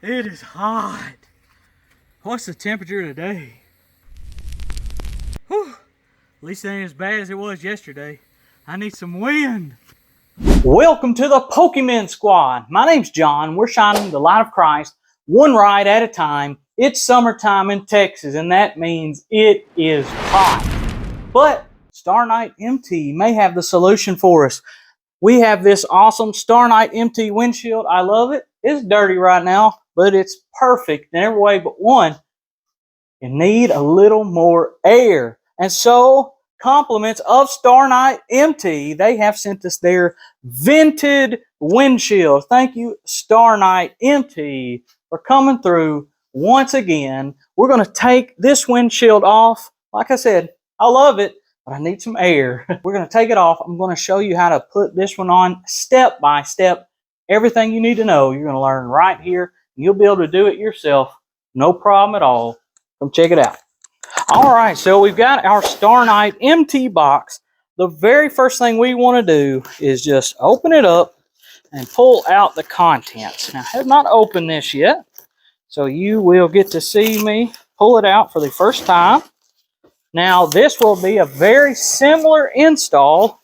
It is hot. What's the temperature today? Whew. At least it ain't as bad as it was yesterday. I need some wind. Welcome to the Pokemon Squad. My name's John. We're shining the light of Christ one ride at a time. It's summertime in Texas, and that means it is hot. But Starknight MT may have the solution for us. We have this awesome Starknight MT windshield. I love it. It's dirty right now, but it's perfect in every way but one. You need a little more air. And so, compliments of Starknight MT, they have sent us their vented windshield. Thank you, Starknight MT, for coming through once again. We're going to take this windshield off. Like I said, I love it, but I need some air. We're going to take it off. I'm going to show you how to put this one on step by step. Everything you need to know, you're going to learn right here. You'll be able to do it yourself. No problem at all. Come check it out. All right, so we've got our Starknight MT box. The very first thing we want to do is just open it up and pull out the contents. Now, I have not opened this yet, so you will get to see me pull it out for the first time. Now, this will be a very similar install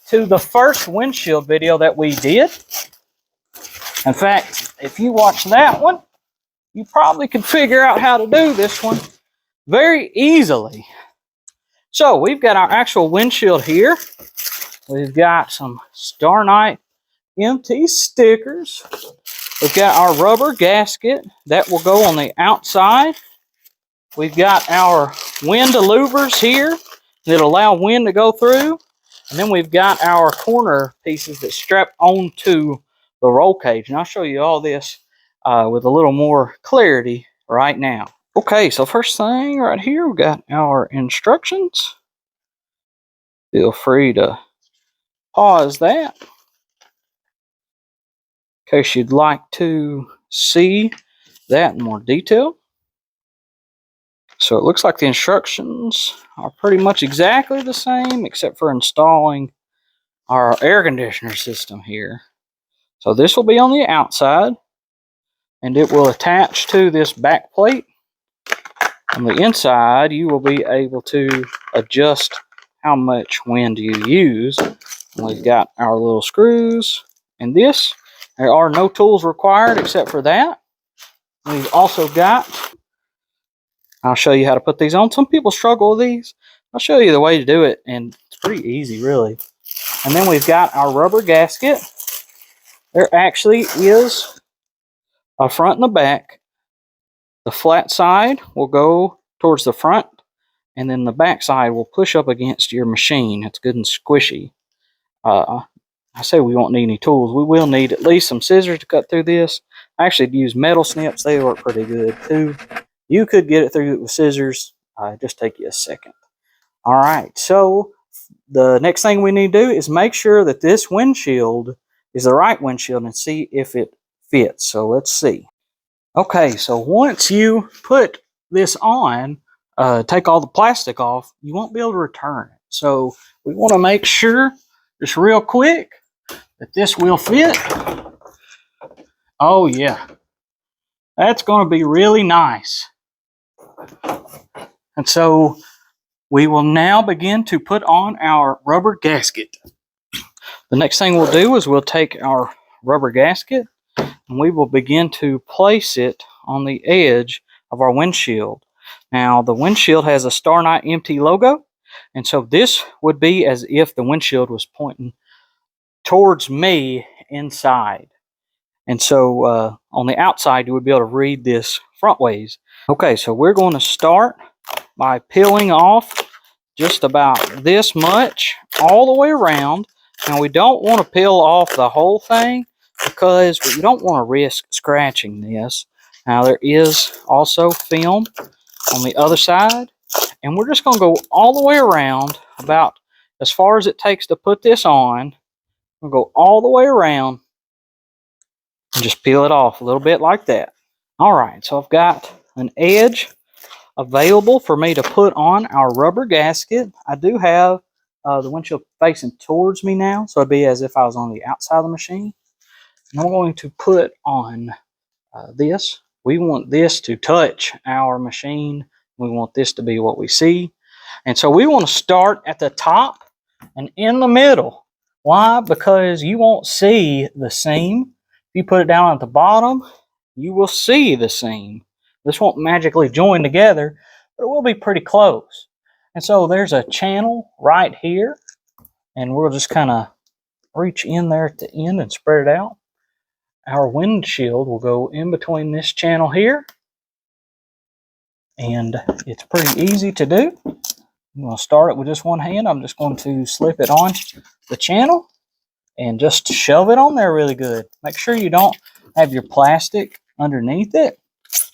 to the first windshield video that we did. In fact, if you watch that one, you probably could figure out how to do this one very easily. So we've got our actual windshield here. We've got some Starknight MT stickers. We've got our rubber gasket that will go on the outside. We've got our wind louvers here that allow wind to go through. And then we've got our corner pieces that strap onto the roll cage. And I'll show you all this with a little more clarity right now. Okay, so first thing right here, we've got our instructions. Feel free to pause that in case you'd like to see that in more detail. So it looks like the instructions are pretty much exactly the same except for installing our air conditioner system here. So this will be on the outside and it will attach to this back plate. On the inside, you will be able to adjust how much wind you use. We've got our little screws and this. There are no tools required except for that. We've also got, I'll show you how to put these on. Some people struggle with these. I'll show you the way to do it, and it's pretty easy, really. And then we've got our rubber gasket. There actually is a front and a back. The flat side will go towards the front, and then the back side will push up against your machine. It's good and squishy. I say we won't need any tools. We will need at least some scissors to cut through this. I actually use metal snips. They work pretty good too. You could get it through with scissors. Just take you a second. All right, so the next thing we need to do is make sure that this windshield is the right windshield and see if it fits. So let's see. Okay, so once you put this on, take all the plastic off, you won't be able to return it. So we want to make sure, just real quick, that this will fit. Oh yeah, that's going to be really nice. And so we will now begin to put on our rubber gasket. The next thing we'll do is we'll take our rubber gasket and we will begin to place it on the edge of our windshield. Now, the windshield has a Starknight MT logo, and so this would be as if the windshield was pointing towards me inside. And so on the outside, you would be able to read this front ways. Okay, so we're going to start by peeling off just about this much all the way around. Now, we don't want to peel off the whole thing because we don't want to risk scratching this. Now, there is also film on the other side, and we're just going to go all the way around about as far as it takes to put this on. We'll go all the way around and just peel it off a little bit like that. All right, so I've got an edge available for me to put on our rubber gasket. I do have the windshield facing towards me now, so it'd be as if I was on the outside of the machine. And I'm going to put on this. We want this to touch our machine. We want this to be what we see. And so we want to start at the top and in the middle. Why? Because you won't see the seam. If you put it down at the bottom, you will see the seam. This won't magically join together, but it will be pretty close. And so there's a channel right here, and we'll just kind of reach in there at the end and spread it out. Our windshield will go in between this channel here, and it's pretty easy to do. I'm going to start it with just one hand. I'm just going to slip it on the channel and just shove it on there really good. Make sure you don't have your plastic underneath it,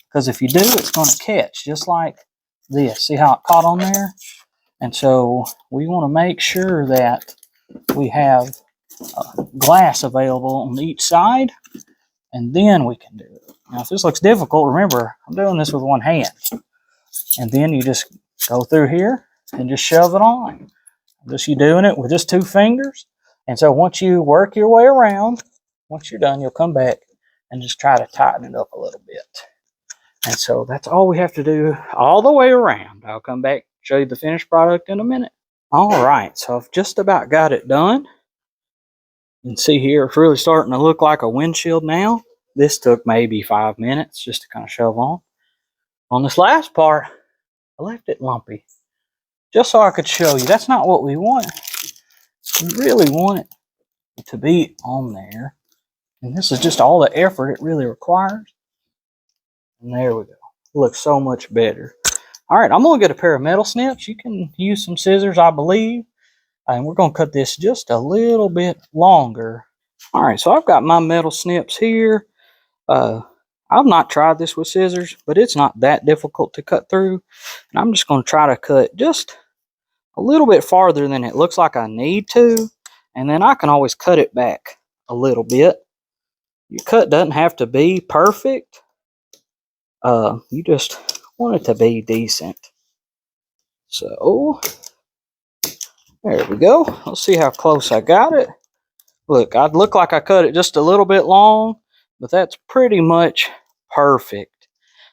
because if you do, it's going to catch just like this. See how it caught on there? And so we want to make sure that we have glass available on each side, and then we can do it. Now, if this looks difficult, remember, I'm doing this with one hand. And then you just go through here and just shove it on. Just you doing it with just 2 fingers. And so once you work your way around, once you're done, you'll come back and just try to tighten it up a little bit. And so that's all we have to do all the way around. I'll come back, show you the finished product in a minute. All right, so I've just about got it done. You can see here it's really starting to look like a windshield now. This took maybe 5 minutes just to kind of shove on. On this last part, I left it lumpy, just so I could show you. That's not what we want. We really want it to be on there. And this is just all the effort it really requires. And there we go. It looks so much better. All right, I'm going to get a pair of metal snips. You can use some scissors, I believe. And we're going to cut this just a little bit longer. All right, so I've got my metal snips here. I've not tried this with scissors, but it's not that difficult to cut through. And I'm just going to try to cut just a little bit farther than it looks like I need to. And then I can always cut it back a little bit. Your cut doesn't have to be perfect. You just want it to be decent. So, there we go. Let's see how close I got it. Look, I'd look like I cut it just a little bit long, but that's pretty much perfect.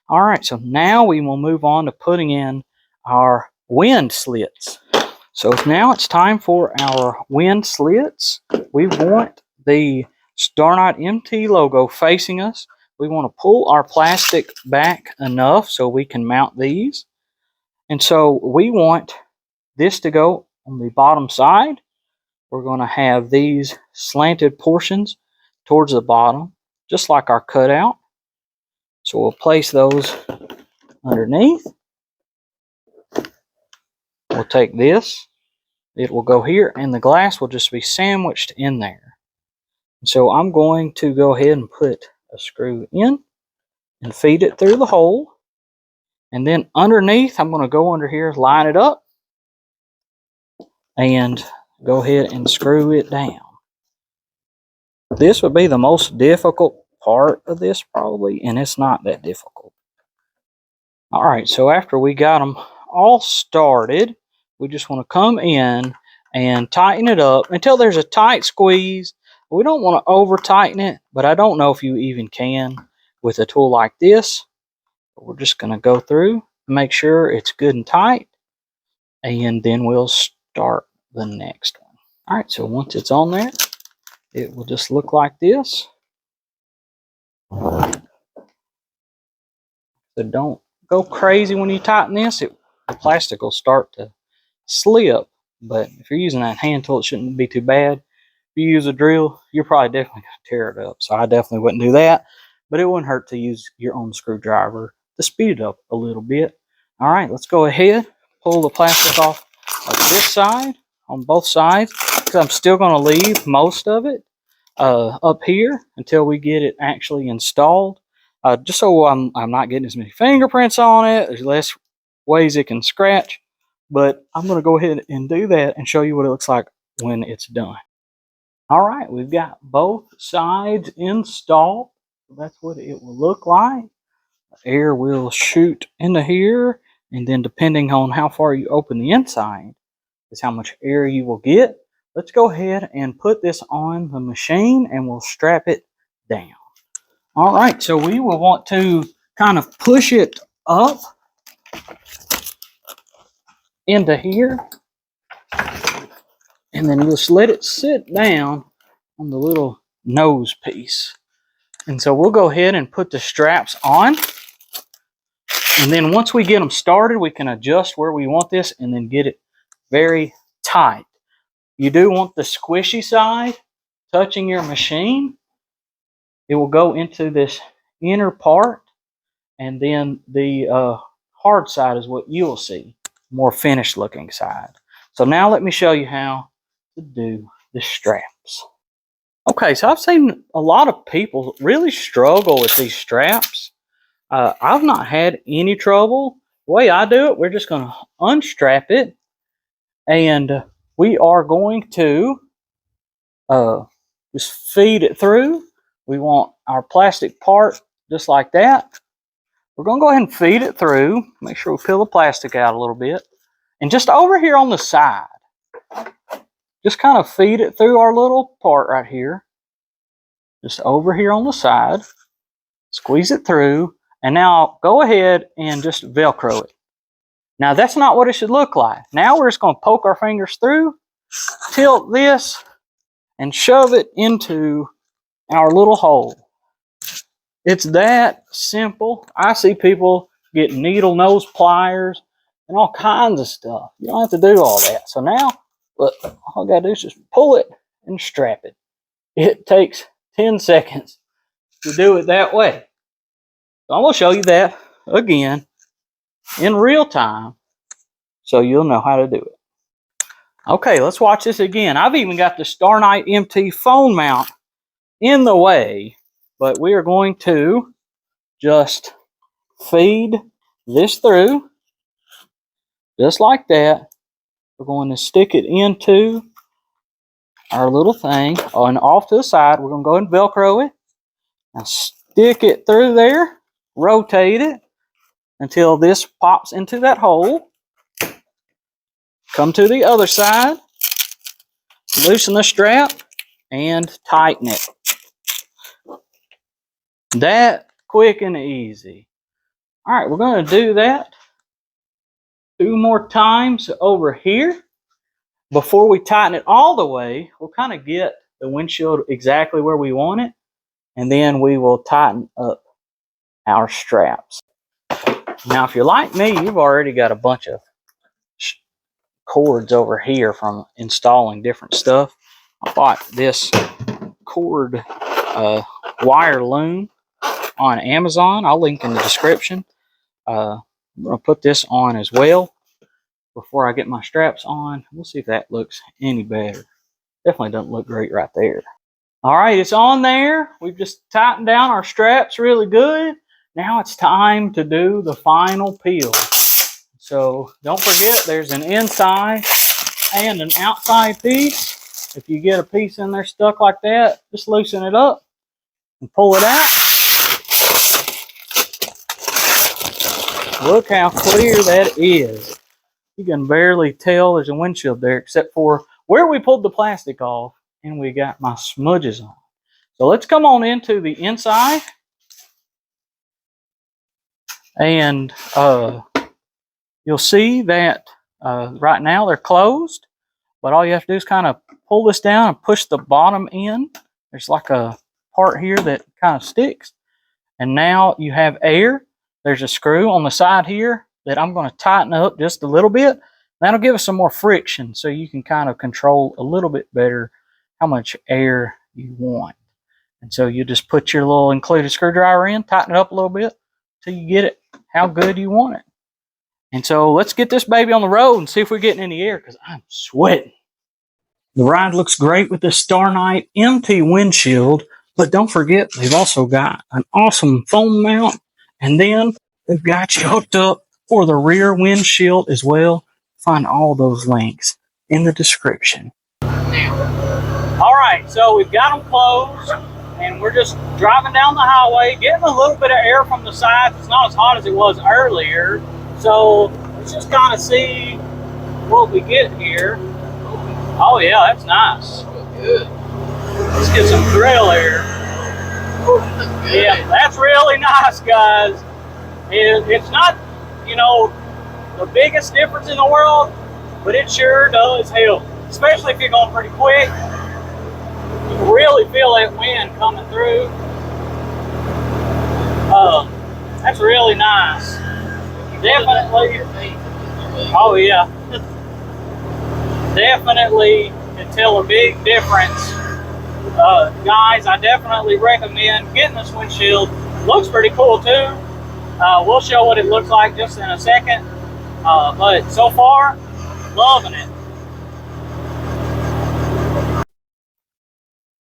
All right, so now we will move on to putting in our wind slits. So now it's time for our wind slits. We want the Starknight MT logo facing us. We want to pull our plastic back enough so we can mount these. And so we want this to go on the bottom side. We're going to have these slanted portions towards the bottom, just like our cutout. So we'll place those underneath. We'll take this. It will go here, and the glass will just be sandwiched in there. So I'm going to go ahead and put a screw in and feed it through the hole. And then underneath, I'm going to go under here, line it up, and go ahead and screw it down. This would be the most difficult part of this probably, and it's not that difficult. All right, so after we got them all started, we just want to come in and tighten it up until there's a tight squeeze. We don't want to over tighten it, but I don't know if you even can with a tool like this. We're just going to go through and make sure it's good and tight, and then we'll start the next one. All right, so once it's on there, it will just look like this. So don't go crazy when you tighten this. The plastic will start to slip, but if you're using that hand tool, it shouldn't be too bad. If you use a drill, you're probably definitely going to tear it up, so I definitely wouldn't do that, but it wouldn't hurt to use your own screwdriver to speed it up a little bit. All right, let's go ahead, pull the plastic off of this side, on both sides, because I'm still going to leave most of it up here until we get it actually installed. Just so I'm not getting as many fingerprints on it, there's less ways it can scratch, but I'm going to go ahead and do that and show you what it looks like when it's done. All right, we've got both sides installed. That's what it will look like. Air will shoot into here, and then depending on how far you open the inside is how much air you will get. Let's go ahead and put this on the machine, and we'll strap it down. All right, so we will want to kind of push it up into here, and then just let it sit down on the little nose piece. And so we'll go ahead and put the straps on. And then once we get them started, we can adjust where we want this and then get it very tight. You do want the squishy side touching your machine. It will go into this inner part, and then the hard side is what you will see, more finished looking side. So now let me show you how to do the straps. Okay, so I've seen a lot of people really struggle with these straps. I've not had any trouble. The way I do it, we're just going to unstrap it, and we are going to just feed it through. We want our plastic part just like that. We're going to go ahead and feed it through. Make sure we peel the plastic out a little bit. And just over here on the side, just kind of feed it through our little part right here. Just over here on the side. Squeeze it through. And now go ahead and just Velcro it. Now that's not what it should look like. Now we're just going to poke our fingers through, tilt this, and shove it into our little hole. It's that simple. I see people get needle nose pliers and all kinds of stuff. You don't have to do all that. So now, look, all I got to do is just pull it and strap it. It takes 10 seconds to do it that way. So I'm going to show you that again in real time so you'll know how to do it. Okay, let's watch this again. I've even got the Starknight MT phone mount in the way, but we are going to just feed this through just like that. We're going to stick it into our little thing, and off to the side. We're going to go ahead and Velcro it. Now stick it through there, rotate it until this pops into that hole. Come to the other side, loosen the strap, and tighten it. That quick and easy. All right, we're going to do that 2 more times over here. Before we tighten it all the way, we'll kind of get the windshield exactly where we want it, and then we will tighten up our straps. Now, if you're like me, you've already got a bunch of cords over here from installing different stuff. I bought this cord wire loom on Amazon. I'll link in the description. I'm going to put this on as well before I get my straps on. We'll see if that looks any better. Definitely doesn't look great right there. All right, it's on there. We've just tightened down our straps really good. Now it's time to do the final peel. So don't forget, there's an inside and an outside piece. If you get a piece in there stuck like that, just loosen it up and pull it out. Look how clear that is. You can barely tell there's a windshield there, except for where we pulled the plastic off and we got my smudges on. So let's come on into the inside. And you'll see that right now they're closed, but all you have to do is kind of pull this down and push the bottom in. There's like a part here that kind of sticks, and now you have air. There's a screw on the side here that I'm going to tighten up just a little bit. That'll give us some more friction, so you can kind of control a little bit better how much air you want. And so you just put your little included screwdriver in, tighten it up a little bit till you get it how good you want it. And so let's get this baby on the road and see if we're getting any air, because I'm sweating. The ride looks great with the Starknight MT windshield, but don't forget they've also got an awesome phone mount, and then they've got you hooked up for the rear windshield as well. Find all those links in the description. All right, so we've got them closed, and we're just driving down the highway, getting a little bit of air from the sides. It's not as hot as it was earlier, so let's just kind of see what we get here. Oh yeah, that's nice. Good. Let's get some grill air. Yeah, that's really nice, guys. It's not, you know, the biggest difference in the world, but it sure does help, especially if you're going pretty quick. You can really feel that wind coming through. That's really nice. Definitely. Oh yeah. Definitely can tell a big difference. Guys, I definitely recommend getting this windshield. Looks pretty cool too. We'll show what it looks like just in a second. But so far, loving it.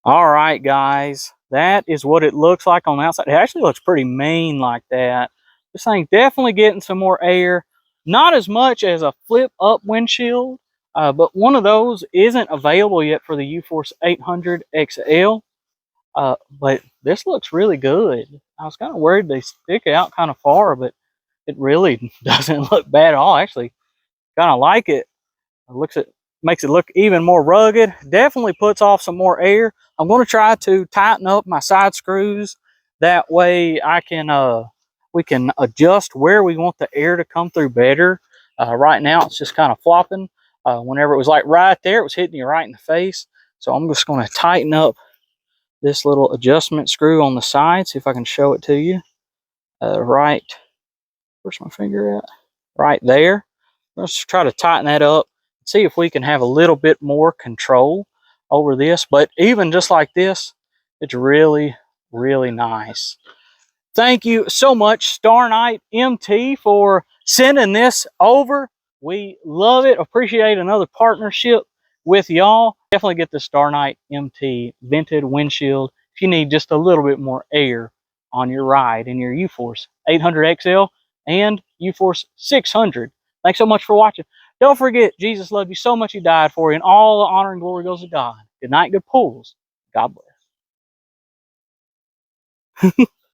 All right, guys, that is what it looks like on the outside. It actually looks pretty mean like that. This thing definitely getting some more air. Not as much as a flip up windshield, but one of those isn't available yet for the Uforce 800 XL. But this looks really good. I was kind of worried they stick out kind of far, but it really doesn't look bad at all. Actually, kind of like it. Makes it look even more rugged. Definitely puts off some more air. I'm going to try to tighten up my side screws. That way I can we can adjust where we want the air to come through better. Right now it's just kind of flopping. Whenever it was like right there, it was hitting you right in the face. So I'm just going to tighten up this little adjustment screw on the side. See if I can show it to you. Right, where's my finger at? Right there. Let's try to tighten that up. See if we can have a little bit more control over this. But even just like this, it's really, really nice. Thank you so much, Starknight MT, for sending this over. We love it. Appreciate another partnership with y'all. Definitely get the Starknight MT vented windshield if you need just a little bit more air on your ride in your Uforce 800 XL and Uforce 600. Thanks so much for watching. Don't forget, Jesus loved you so much he died for you, and all the honor and glory goes to God. Good night, good pulls. God bless.